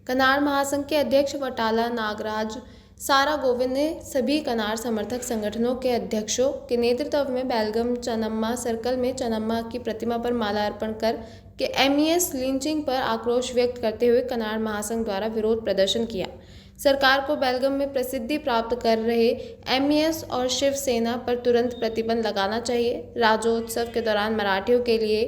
कनार महासंघ के अध्यक्ष वटाला नागराज सारा गोविंद ने सभी कनार समर्थक संगठनों के अध्यक्षों के नेतृत्व में बेलगम चनम्मा सर्कल में चनम्मा की प्रतिमा पर माला अर्पण कर के एमईएस लिंचिंग पर आक्रोश व्यक्त करते हुए कनार महासंघ द्वारा विरोध प्रदर्शन किया। सरकार को बेलगम में प्रसिद्धि प्राप्त कर रहे एमईएस और शिवसेना पर तुरंत प्रतिबंध लगाना चाहिए। राज्योत्सव के दौरान मराठियों के लिए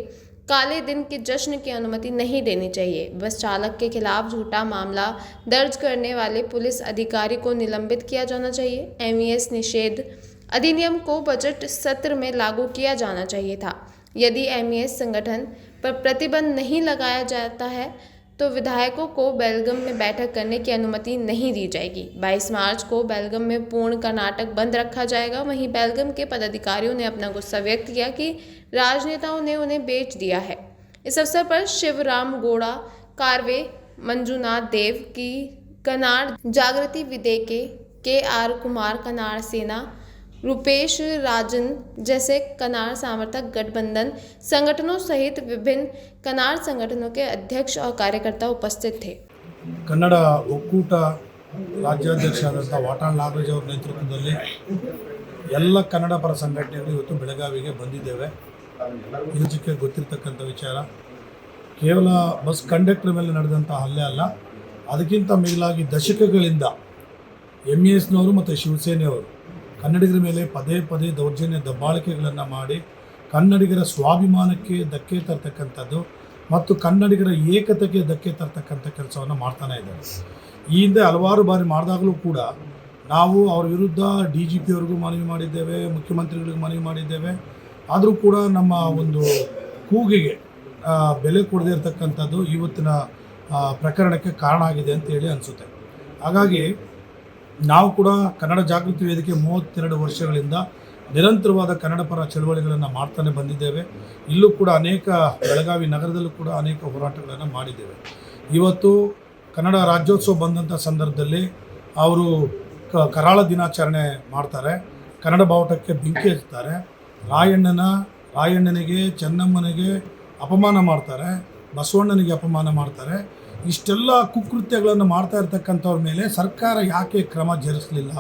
काले दिन के जश्न की अनुमति नहीं देनी चाहिए। बस चालक के खिलाफ झूठा मामला दर्ज करने वाले पुलिस अधिकारी को निलंबित किया जाना चाहिए। एमईएस निषेध अधिनियम को बजट सत्र में लागू किया जाना चाहिए था। यदि एमईएस संगठन पर प्रतिबंध नहीं लगाया जाता है तो विधायकों को बेलगम में बैठक करने की अनुमति नहीं दी जाएगी। 22 मार्च को बेलगम में पूर्ण कर्नाटक बंद रखा जाएगा। वहीं बेलगम के पदाधिकारियों ने अपना गुस्सा व्यक्त किया कि राजनेताओं ने उन्हें बेच दिया है। इस अवसर पर शिवराम गौड़ा कारवे, मंजुनाथ देव की कनार जागृति विदेके, के.आर. कुमार कनार सेना, रूपेश राजन जैसे कनार समर्थक गठबंधन संगठनों सहित विभिन्न कनार संगठनों के अध्यक्ष और कार्यकर्ता उपस्थित थे। ಕನ್ನಡ ಒಕ್ಕೂಟ ರಾಜ್ಯಾಧ್ಯಕ್ಷರಾದಂಥ ವಾಟಾಳ್ ನಾಗರಾಜ್ ಅವರ ನೇತೃತ್ವದಲ್ಲಿ ಎಲ್ಲ ಕನ್ನಡ ಪರ ಸಂಘಟನೆಗಳು ಇವತ್ತು ಬೆಳಗಾವಿಗೆ ಬಂದಿದ್ದೇವೆ. ಇದಕ್ಕೆ ಗೊತ್ತಿರತಕ್ಕಂಥ ವಿಚಾರ ಕೇವಲ ಬಸ್ ಕಂಡಕ್ಟರ್ ಮೇಲೆ ನಡೆದಂಥ ಹಲ್ಲೆ ಅಲ್ಲ, ಅದಕ್ಕಿಂತ ಮಿಗಿಲಾಗಿ ದಶಕಗಳಿಂದ ಎಮ್ಇಎಸ್ನವರು ಮತ್ತು ಶಿವಸೇನೆಯವರು ಕನ್ನಡಿಗರ ಮೇಲೆ ಪದೇ ಪದೇ ದೌರ್ಜನ್ಯ ದಬ್ಬಾಳಿಕೆಗಳನ್ನು ಮಾಡಿ ಕನ್ನಡಿಗರ ಸ್ವಾಭಿಮಾನಕ್ಕೆ ಧಕ್ಕೆ ತರ್ತಕ್ಕಂಥದ್ದು ಮತ್ತು ಕನ್ನಡಿಗರ ಏಕತೆಗೆ ಧಕ್ಕೆ ತರ್ತಕ್ಕಂಥ ಕೆಲಸವನ್ನು ಮಾಡ್ತಾನೆ ಇದ್ದಾರೆ. ಈ ಹಿಂದೆ ಹಲವಾರು ಬಾರಿ ಮಾಡಿದಾಗಲೂ ಕೂಡ ನಾವು ಅವ್ರ ವಿರುದ್ಧ DGP ಅವ್ರಿಗೂ ಮನವಿ ಮಾಡಿದ್ದೇವೆ, ಮುಖ್ಯಮಂತ್ರಿಗಳಿಗೂ ಮನವಿ ಮಾಡಿದ್ದೇವೆ. ಆದರೂ ಕೂಡ ನಮ್ಮ ಒಂದು ಕೂಗಿಗೆ ಬೆಲೆ ಕೊಡದೇ ಇರತಕ್ಕಂಥದ್ದು ಇವತ್ತಿನ ಪ್ರಕರಣಕ್ಕೆ ಕಾರಣ ಆಗಿದೆ ಅಂತೇಳಿ ಅನಿಸುತ್ತೆ. ಹಾಗಾಗಿ ನಾವು ಕೂಡ ಕನ್ನಡ ಜಾಗೃತಿ ವೇದಿಕೆ 32 ವರ್ಷಗಳಿಂದ ನಿರಂತರವಾದ ಕನ್ನಡ ಪರ ಚಳವಳಿಗಳನ್ನು ಮಾಡ್ತಾನೆ ಬಂದಿದ್ದೇವೆ. ಇಲ್ಲೂ ಕೂಡ ಅನೇಕ ಬೆಳಗಾವಿ ನಗರದಲ್ಲೂ ಕೂಡ ಅನೇಕ ಹೋರಾಟಗಳನ್ನು ಮಾಡಿದ್ದೇವೆ. ಇವತ್ತು ಕನ್ನಡ ರಾಜ್ಯೋತ್ಸವ ಬಂದಂಥ ಸಂದರ್ಭದಲ್ಲಿ ಅವರು ಕರಾಳ ದಿನಾಚರಣೆ ಮಾಡ್ತಾರೆ, ಕನ್ನಡ ಬಾವುಟಕ್ಕೆ ಬೆಂಕಿ ಹಚ್ತಾರೆ, ರಾಯಣ್ಣನಿಗೆ ಚೆನ್ನಮ್ಮನಿಗೆ ಅಪಮಾನ ಮಾಡ್ತಾರೆ, ಬಸವಣ್ಣನಿಗೆ ಅಪಮಾನ ಮಾಡ್ತಾರೆ. ಇಷ್ಟೆಲ್ಲ ಕುಕೃತ್ಯಗಳನ್ನು ಮಾಡ್ತಾ ಇರ್ತಕ್ಕಂಥವ್ರ ಮೇಲೆ ಸರ್ಕಾರ ಯಾಕೆ ಕ್ರಮ ಜರುಗಿಸಲಿಲ್ಲ?